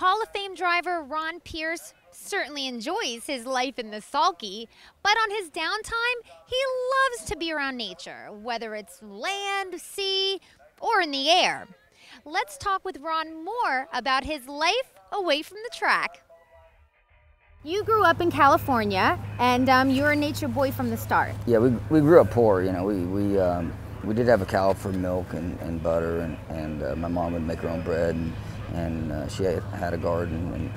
Hall of Fame driver Ron Pierce certainly enjoys his life in the sulky, but on his downtime, he loves to be around nature, whether it's land, sea, or in the air. Let's talk with Ron more about his life away from the track. You grew up in California, and you were a nature boy from the start. Yeah, we grew up poor. You know, we did have a cow for milk and butter, and my mom would make her own bread, and she had a garden. And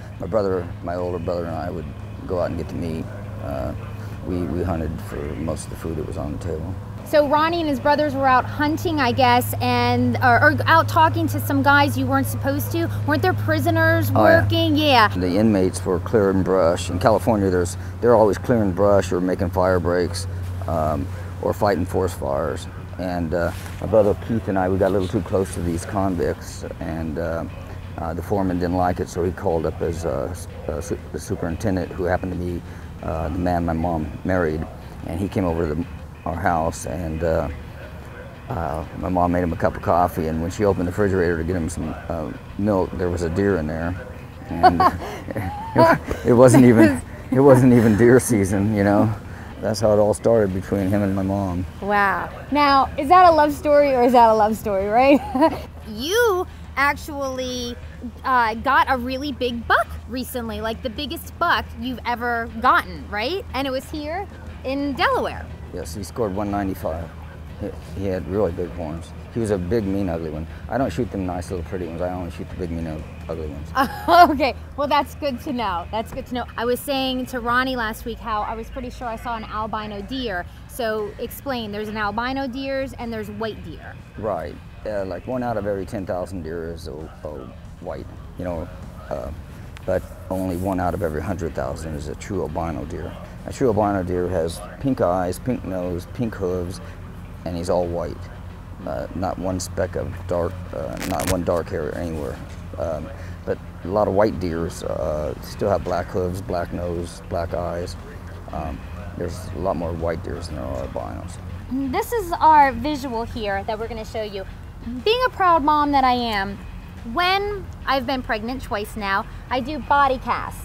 my older brother, and I would go out and get the meat. We hunted for most of the food that was on the table. So Ronnie and his brothers were out hunting, I guess, and or out talking to some guys you weren't supposed to. Weren't there prisoners working? Yeah. The inmates were clearing brush. In California, they're always clearing brush or making fire breaks or fighting forest fires. And my brother Keith and I, we got a little too close to these convicts, and the foreman didn't like it, so he called up his the superintendent, who happened to be the man my mom married, and he came over to our house, and my mom made him a cup of coffee, and when she opened the refrigerator to get him some milk, there was a deer in there, and it wasn't even deer season, you know. That's how it all started between him and my mom. Wow. Now, is that a love story or is that a love story, right? You actually got a really big buck recently, like the biggest buck you've ever gotten, right? And it was here in Delaware. Yes, he scored 195. He had really big horns. He was a big, mean, ugly one. I don't shoot them nice, little, pretty ones. I only shoot the big, mean, ugly ones. Okay, well, that's good to know. That's good to know. I was saying to Ronnie last week how I was pretty sure I saw an albino deer. So explain, there's an albino deer and there's white deer. Right. Like 1 out of every 10,000 deer is a white, you know, but only 1 out of every 100,000 is a true albino deer. A true albino deer has pink eyes, pink nose, pink hooves, and he's all white. Not one speck of dark, not one dark hair anywhere. But a lot of white deer still have black hooves, black nose, black eyes. There's a lot more white deer than there are albinos. This is our visual here that we're going to show you. Being a proud mom that I am, when I've been pregnant twice now, I do body casts.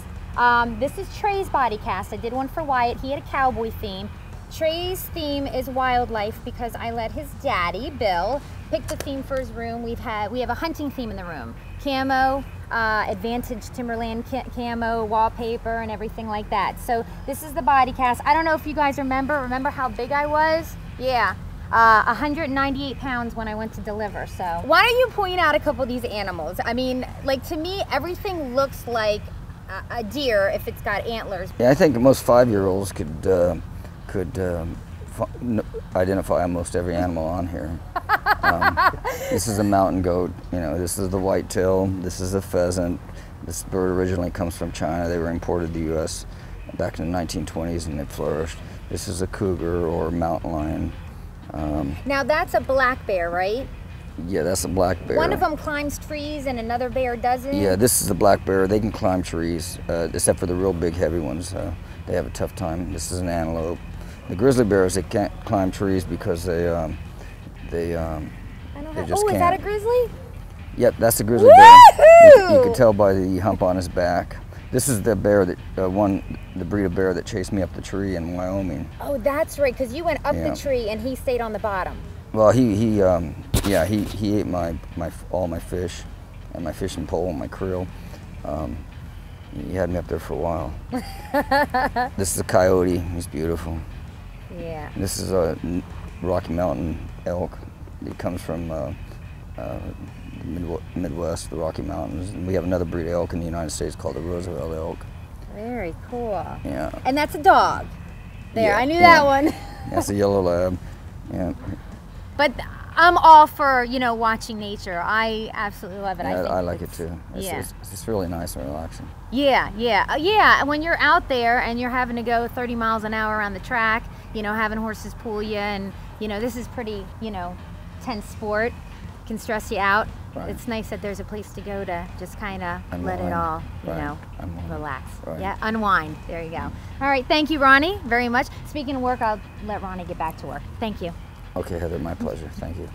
This is Trey's body cast. I did one for Wyatt. He had a cowboy theme. Trey's theme is wildlife because I let his daddy, Bill, pick the theme for his room. We have a hunting theme in the room. Camo, Advantage Timberland camo, wallpaper, and everything like that. So this is the body cast. I don't know if you guys remember how big I was? Yeah. 198 pounds when I went to deliver. So why don't you point out a couple of these animals? I mean, like, to me, everything looks like a deer if it's got antlers. Yeah, I think most 5-year-olds could identify almost every animal on here. This is a mountain goat. You know, this is the whitetail. This is a pheasant. This bird originally comes from China. They were imported to the U.S. back in the 1920s, and they flourished. This is a cougar or mountain lion. Now that's a black bear, right? Yeah, that's a black bear. One of them climbs trees and another bear doesn't? Yeah, this is a black bear. They can climb trees, except for the real big heavy ones. They have a tough time. This is an antelope. The grizzly bears, they can't climb trees because they just can't. Oh, is that a grizzly? Yep, that's a grizzly bear. You can tell by the hump on his back. This is the bear that the breed of bear that chased me up the tree in Wyoming. Oh, that's right, because you went up the tree and he stayed on the bottom. Well, he ate all my fish and my fishing pole and my creel. He had me up there for a while. This is a coyote. He's beautiful. Yeah. This is a Rocky Mountain elk. It comes from Midwest, the Rocky Mountains. And we have another breed of elk in the United States called the Roosevelt elk. Very cool. Yeah. And that's a dog. There, yeah, I knew that one. That's a yellow lab. Yeah. But I'm all for, watching nature. I absolutely love it. Yeah, I like it too. It's really nice and relaxing. Yeah. When you're out there and you're having to go 30 miles an hour around the track, having horses pull you, and this is pretty, tense sport, can stress you out. Right. It's nice that there's a place to go to just kind of let it all, relax. Right. Yeah, unwind. There you go. All right, thank you, Ronnie, very much. Speaking of work, I'll let Ronnie get back to work. Thank you. Okay, Heather, my pleasure. Thank you.